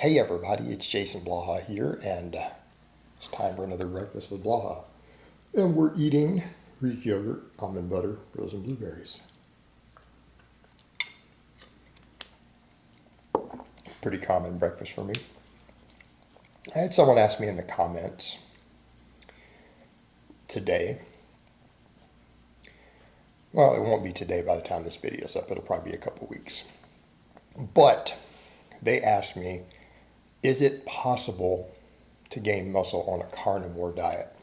Hey everybody, it's Jason Blaha here, and it's time for another breakfast with Blaha. And we're eating Greek yogurt, almond butter, frozen blueberries. Pretty common breakfast for me. I had someone ask me in the comments today. Well, it won't be today by the time this video's up. It'll probably be a couple weeks. But they asked me, is it possible to gain muscle on a carnivore diet?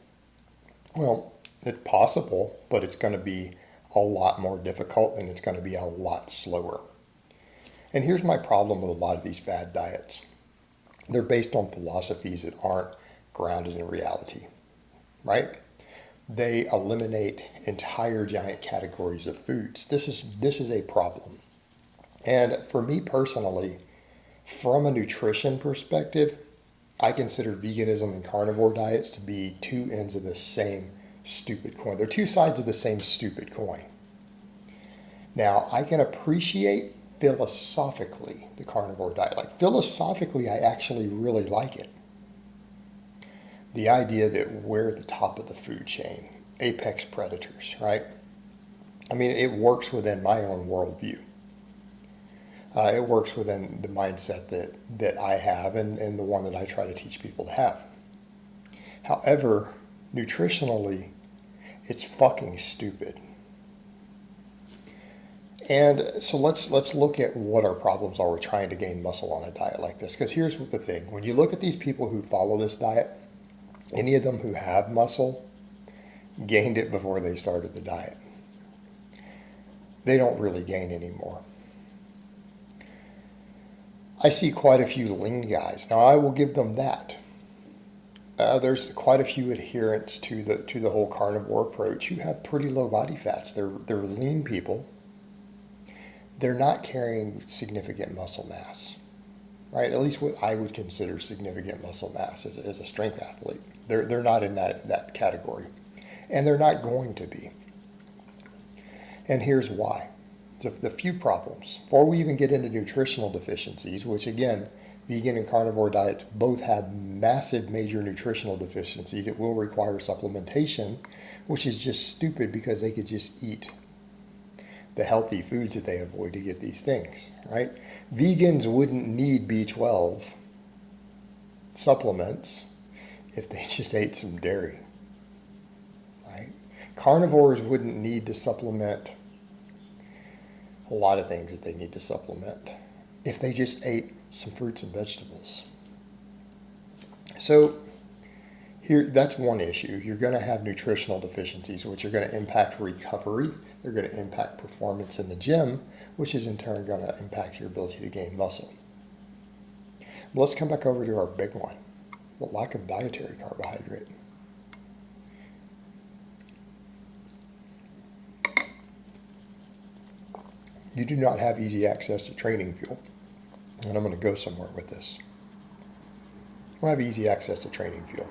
Well, it's possible, but it's going to be a lot more difficult and it's going to be a lot slower. And here's my problem with a lot of these fad diets. They're based on philosophies that aren't grounded in reality, right? They eliminate entire giant categories of foods. This is a problem. And for me personally, from a nutrition perspective, I consider veganism and carnivore diets to be two ends of the same stupid coin. They're two sides of the same stupid coin. Now, I can appreciate philosophically the carnivore diet. Like philosophically, I actually really like it. The idea that we're at the top of the food chain, apex predators, right? I mean, it works within my own worldview. It works within the mindset that I have and the one that I try to teach people to have. However, nutritionally, it's fucking stupid. And so let's look at what our problems are with trying to gain muscle on a diet like this. Because here's the thing. When you look at these people who follow this diet, any of them who have muscle gained it before they started the diet. They don't really gain anymore. I see quite a few lean guys. Now, I will give them that. There's quite a few adherents to the whole carnivore approach who have pretty low body fats. They're lean people. They're not carrying significant muscle mass, right? At least what I would consider significant muscle mass as a strength athlete. They're not in that category, and they're not going to be. And here's why. The few problems. Before we even get into nutritional deficiencies, which again, vegan and carnivore diets both have massive major nutritional deficiencies. It will require supplementation, which is just stupid because they could just eat the healthy foods that they avoid to get these things, right? Vegans wouldn't need B12 supplements if they just ate some dairy, right? Carnivores wouldn't need to supplement a lot of things that they need to supplement if they just ate some fruits and vegetables. So here, that's one issue. You're going to have nutritional deficiencies, which are going to impact recovery. They're going to impact performance in the gym, which is in turn going to impact your ability to gain muscle. But let's come back over to our big one, the lack of dietary carbohydrate. You do not have easy access to training fuel. And I'm going to go somewhere with this. You don't have easy access to training fuel.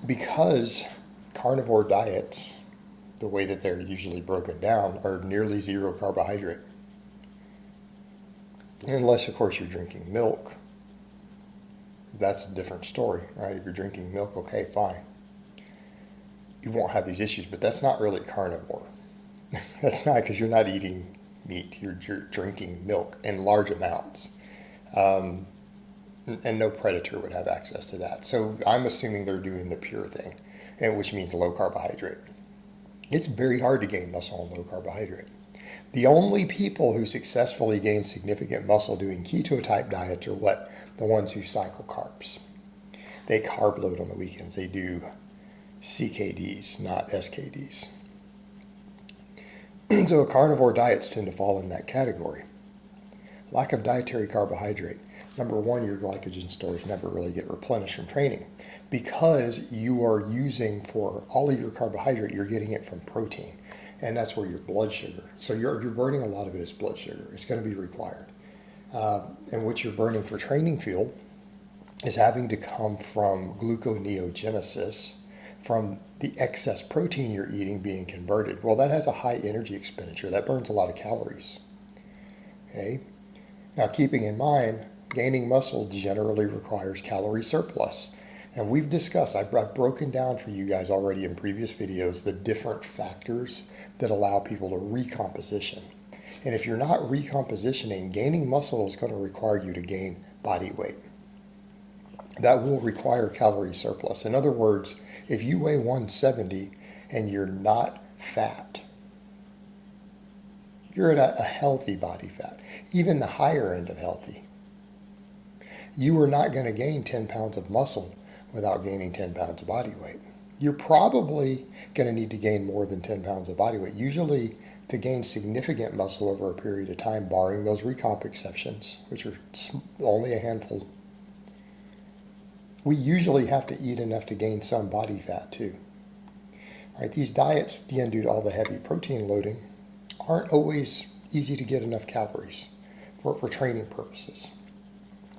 Because carnivore diets, the way that they're usually broken down, are nearly zero carbohydrate. Unless, of course, you're drinking milk. That's a different story, right? If you're drinking milk, okay, fine. You won't have these issues, but that's not really carnivore. That's not, because you're not eating meat. You're drinking milk in large amounts. And no predator would have access to that. So I'm assuming they're doing the pure thing, and which means low carbohydrate. It's very hard to gain muscle on low carbohydrate. The only people who successfully gain significant muscle doing keto type diets are what? The ones who cycle carbs. They carb load on the weekends. They do CKDs, not SKDs. So carnivore diets tend to fall in that category. Lack of dietary carbohydrate. Number one, your glycogen stores never really get replenished from training because you are using, for all of your carbohydrate, you're getting it from protein. And that's where your blood sugar. So you're burning a lot of it as blood sugar. It's going to be required. And what you're burning for training fuel is having to come from gluconeogenesis, from the excess protein you're eating being converted. Well, that has a high energy expenditure. That burns a lot of calories. Okay? Now, keeping in mind, gaining muscle generally requires calorie surplus. And we've discussed, I've broken down for you guys already in previous videos, the different factors that allow people to recomposition. And if you're not recompositioning, gaining muscle is going to require you to gain body weight. That will require calorie surplus. In other words, if you weigh 170 and you're not fat, you're at a healthy body fat, even the higher end of healthy. You are not going to gain 10 pounds of muscle without gaining 10 pounds of body weight. You're probably going to need to gain more than 10 pounds of body weight. Usually, to gain significant muscle over a period of time, barring those recomp exceptions, which are only a handful, we usually have to eat enough to gain some body fat too. All right, these diets, again, due to all the heavy protein loading, aren't always easy to get enough calories for training purposes.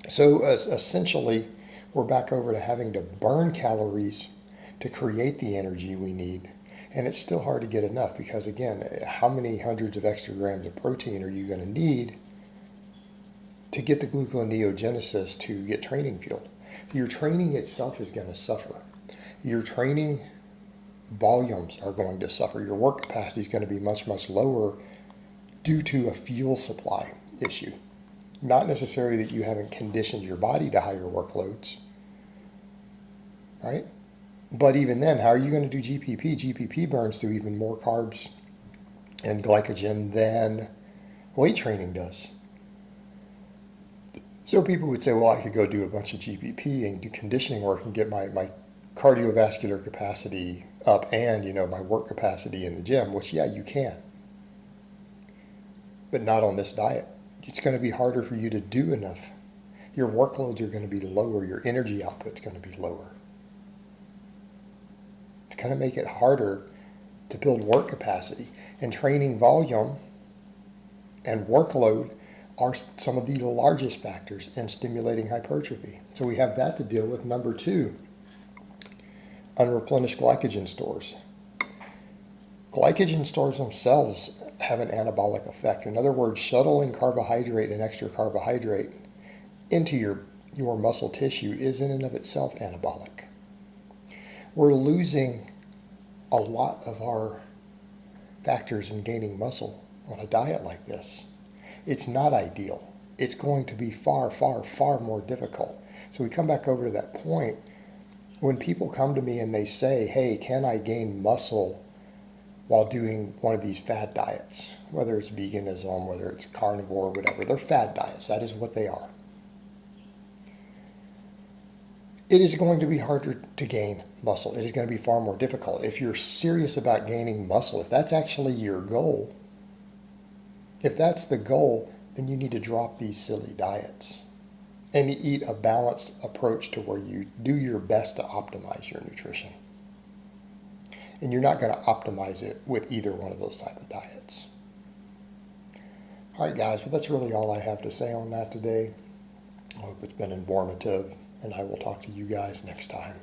So essentially, we're back over to having to burn calories to create the energy we need. And it's still hard to get enough because, again, how many hundreds of extra grams of protein are you going to need to get the gluconeogenesis to get training fueled? Your training itself is going to suffer. Your training volumes are going to suffer. Your work capacity is going to be much, much lower due to a fuel supply issue. Not necessarily that you haven't conditioned your body to higher workloads, right? But even then, how are you going to do GPP? GPP burns through even more carbs and glycogen than weight training does. So people would say, well, I could go do a bunch of GPP and do conditioning work and get my cardiovascular capacity up and, my work capacity in the gym, which, yeah, you can. But not on this diet. It's going to be harder for you to do enough. Your workloads are going to be lower. Your energy output's going to be lower. It's going to make it harder to build work capacity. And training volume and workload are some of the largest factors in stimulating hypertrophy. So we have that to deal with. Number 2, unreplenished glycogen stores. Glycogen stores themselves have an anabolic effect. In other words, shuttling carbohydrate and extra carbohydrate into your muscle tissue is in and of itself anabolic. We're losing a lot of our factors in gaining muscle on a diet like this. It's not ideal. It's going to be far, far, far more difficult. So we come back over to that point. When people come to me and they say, hey, can I gain muscle while doing one of these fad diets, whether it's veganism, whether it's carnivore, whatever, they're fad diets. That is what they are. It is going to be harder to gain muscle. It is going to be far more difficult. If you're serious about gaining muscle, if that's actually your goal, if that's the goal, then you need to drop these silly diets and eat a balanced approach to where you do your best to optimize your nutrition. And you're not going to optimize it with either one of those type of diets. All right, guys, but that's really all I have to say on that today. I hope it's been informative, and I will talk to you guys next time.